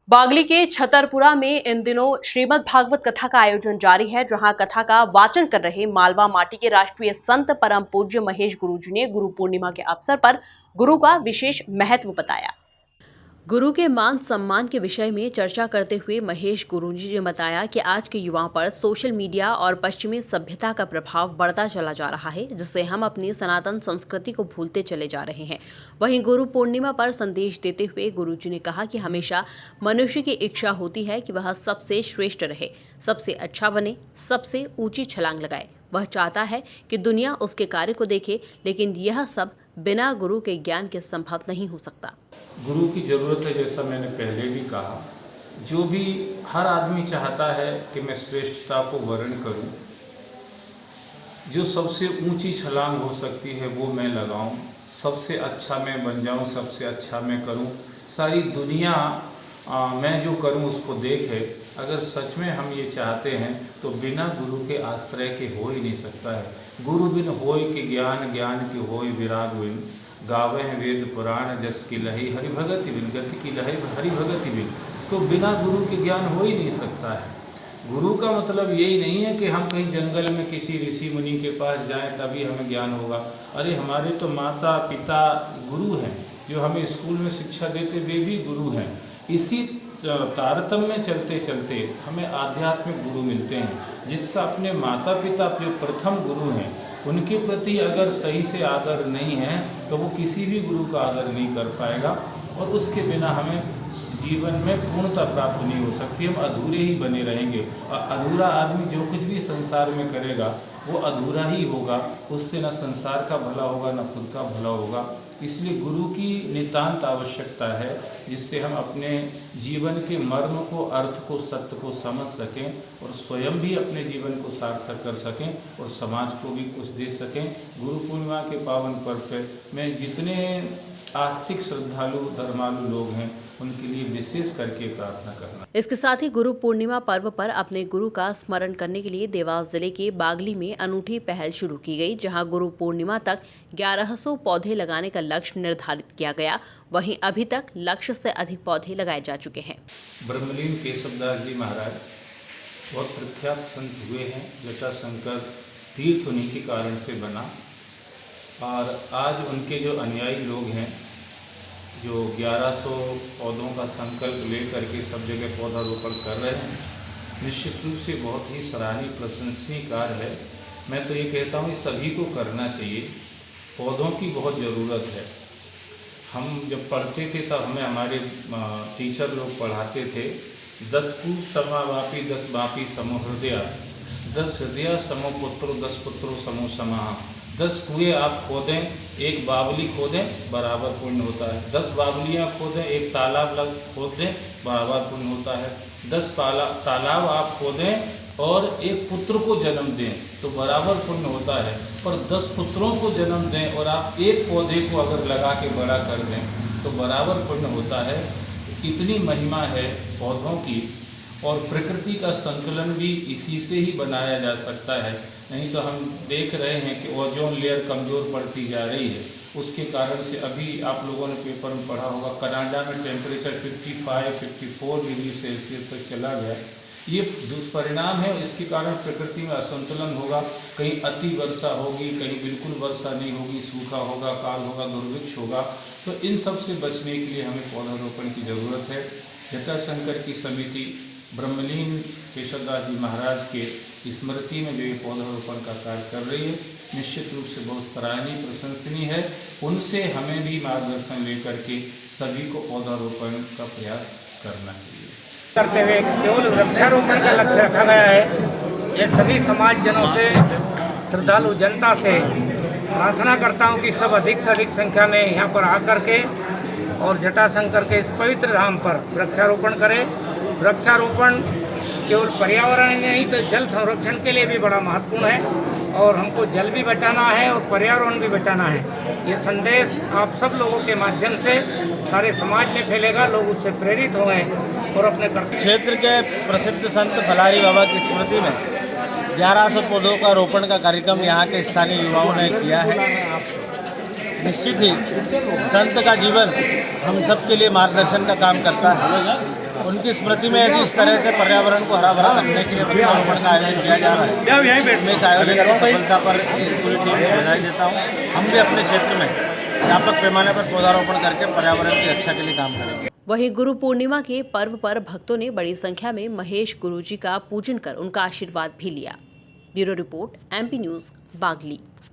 बागली के छतरपुरा में इन दिनों श्रीमद् भागवत कथा का आयोजन जारी है, जहां कथा का वाचन कर रहे मालवा माटी के राष्ट्रीय संत परम पूज्य महेश गुरुजी ने गुरु पूर्णिमा के अवसर पर गुरु का विशेष महत्व बताया। गुरु के मान सम्मान के विषय में चर्चा करते हुए महेश गुरुजी ने बताया कि आज के युवाओं पर सोशल मीडिया और पश्चिमी सभ्यता का प्रभाव बढ़ता चला जा रहा है, जिससे हम अपनी सनातन संस्कृति को भूलते चले जा रहे हैं। वहीं गुरु पूर्णिमा पर संदेश देते हुए गुरुजी ने कहा कि हमेशा मनुष्य की इच्छा होती है कि वह सबसे श्रेष्ठ रहे, सबसे अच्छा बने, सबसे ऊंची छलांग लगाए। वह चाहता है कि दुनिया उसके कार्य को देखे, लेकिन यह सब बिना गुरु के ज्ञान के संभव नहीं हो सकता। गुरु की ज़रूरत है, जैसा मैंने पहले भी कहा। जो भी हर आदमी चाहता है कि मैं श्रेष्ठता को वर्ण करूं, जो सबसे ऊंची छलांग हो सकती है वो मैं लगाऊं, सबसे अच्छा मैं बन जाऊं, सबसे अच्छा मैं करूं, सारी दुनिया मैं जो करूं उसको देखे। अगर सच में हम ये चाहते हैं तो बिना गुरु के आश्रय के हो ही नहीं सकता है। गुरु बिन होय के ज्ञान, ज्ञान के होय विराग बिन, गावे हैं वेद पुराण जस की लही हरि भगति बिन, गति की लही हरि भगति बिन। तो बिना गुरु के ज्ञान हो ही नहीं सकता है। गुरु का मतलब यही नहीं है कि हम कहीं जंगल में किसी ऋषि मुनि के पास जाएं तभी हमें ज्ञान होगा। अरे हमारे तो माता पिता गुरु हैं, जो हमें स्कूल में शिक्षा देते वे भी गुरु हैं। इसी तारतम्य में चलते चलते हमें आध्यात्मिक गुरु मिलते हैं, जिसका अपने माता पिता जो प्रथम गुरु हैं उनके प्रति अगर सही से आदर नहीं है तो वो किसी भी गुरु का आदर नहीं कर पाएगा, और उसके बिना हमें जीवन में पूर्णता प्राप्त नहीं हो सकती। हम अधूरे ही बने रहेंगे, और अधूरा आदमी जो कुछ भी संसार में करेगा वो अधूरा ही होगा। उससे न संसार का भला होगा न खुद का भला होगा। इसलिए गुरु की नितांत आवश्यकता है, जिससे हम अपने जीवन के मर्म को, अर्थ को, सत्य को समझ सकें और स्वयं भी अपने जीवन को सार्थक कर सकें और समाज को भी कुछ दे सकें। गुरु पूर्णिमा के पावन पर्व पर मैं जितने आस्तिक श्रद्धालु धर्मालु लोग हैं उनके लिए विशेष करके प्रार्थना करना। इसके साथ ही गुरु पूर्णिमा पर्व पर अपने गुरु का स्मरण करने के लिए देवास जिले के बागली में अनूठी पहल शुरू की गई, जहां गुरु पूर्णिमा तक 1100 पौधे लगाने का लक्ष्य निर्धारित किया गया। वहीं अभी तक लक्ष्य से अधिक पौधे लगाए जा चुके हैं। ब्रह्मलीन केशवदास जी महाराज बहुत प्रख्यात संत हुए हैं। जटाशंकर तीर्थ उन्हीं के कारण से बना, और आज उनके जो अनुयायी लोग हैं जो 1100 पौधों का संकल्प लेकर के सब जगह पौधारोपण कर रहे हैं, निश्चित रूप से बहुत ही सराहनीय प्रशंसनीय कार्य है। मैं तो ये कहता हूँ सभी को करना चाहिए। पौधों की बहुत ज़रूरत है। हम जब पढ़ते थे तब हमें हमारे टीचर लोग पढ़ाते थे, 10 कूप समावापी 10 बापी समो हृदय, 10 हृदय समो पुत्रो 10 पुत्रो समो समाह। 10 कुएँ आप खोदें, एक बावली खोदें, बराबर पुण्य होता है। 10 बावलियाँ खोदें, एक तालाब खोद दें, बराबर पुण्य होता है। 10 तालाब आप खोदें और एक पुत्र को जन्म दें तो बराबर पुण्य होता है। और 10 पुत्रों को जन्म दें और आप एक पौधे को अगर लगा के बड़ा कर दें तो बराबर पुण्य होता है। इतनी महिमा है पौधों की, और प्रकृति का संतुलन भी इसी से ही बनाया जा सकता है। नहीं तो हम देख रहे हैं कि ओजोन लेयर कमज़ोर पड़ती जा रही है। उसके कारण से अभी आप लोगों ने पेपर में पढ़ा होगा, कनाडा में टेम्परेचर 55-54 डिग्री सेल्सियस तक चला गया। ये दुष्परिणाम है। इसके कारण प्रकृति में असंतुलन होगा। कहीं अति वर्षा होगी, कहीं बिल्कुल वर्षा नहीं होगी, सूखा होगा, काल होगा, दुर्भिक्ष होगा। तो इन सब से बचने के लिए हमें पौधारोपण की ज़रूरत है। जटाशंकर की समिति ब्रह्मलीन केशवदास जी महाराज के स्मृति में जो ये पौधारोपण का कार्य कर रही है, निश्चित रूप से बहुत सराहनीय प्रशंसनीय है। उनसे हमें भी मार्गदर्शन लेकर के सभी को पौधारोपण का प्रयास करना चाहिए। करते हुए केवल वृक्षारोपण का लक्ष्य रखा गया है। ये सभी समाजजनों से, श्रद्धालु जनता से प्रार्थना करता हूँ कि सब अधिक से अधिक संख्या में यहाँ पर आकर के और जटाशंकर के इस पवित्र धाम पर वृक्षारोपण करें। वृक्षारोपण केवल पर्यावरण ही नहीं तो जल संरक्षण के लिए भी बड़ा महत्वपूर्ण है, और हमको जल भी बचाना है और पर्यावरण भी बचाना है। ये संदेश आप सब लोगों के माध्यम से सारे समाज में फैलेगा, लोग उससे प्रेरित होंगे और अपने क्षेत्र के प्रसिद्ध संत फलारी बाबा की स्मृति में 1100 पौधों का रोपण का कार्यक्रम यहाँ के स्थानीय युवाओं ने किया है। निश्चित ही संत का जीवन हम सब के लिए मार्गदर्शन का काम करता है। उनकी स्मृति में यदि इस तरह से पर्यावरण को हरा भरा रखने के लिए वृक्षारोपण का आयोजन किया जा रहा है, मैं इस आयोजन की सफलता पर इस पूरी टीम को बधाई देता हूँ। हम भी अपने क्षेत्र में व्यापक पैमाने पर पौधारोपण करके पर्यावरण की रक्षा के लिए काम करेंगे। वहीं गुरु पूर्णिमा के पर्व पर भक्तों ने बड़ी संख्या में महेश गुरुजी का पूजन कर उनका आशीर्वाद भी लिया। Bureau report, MP news, Bagli.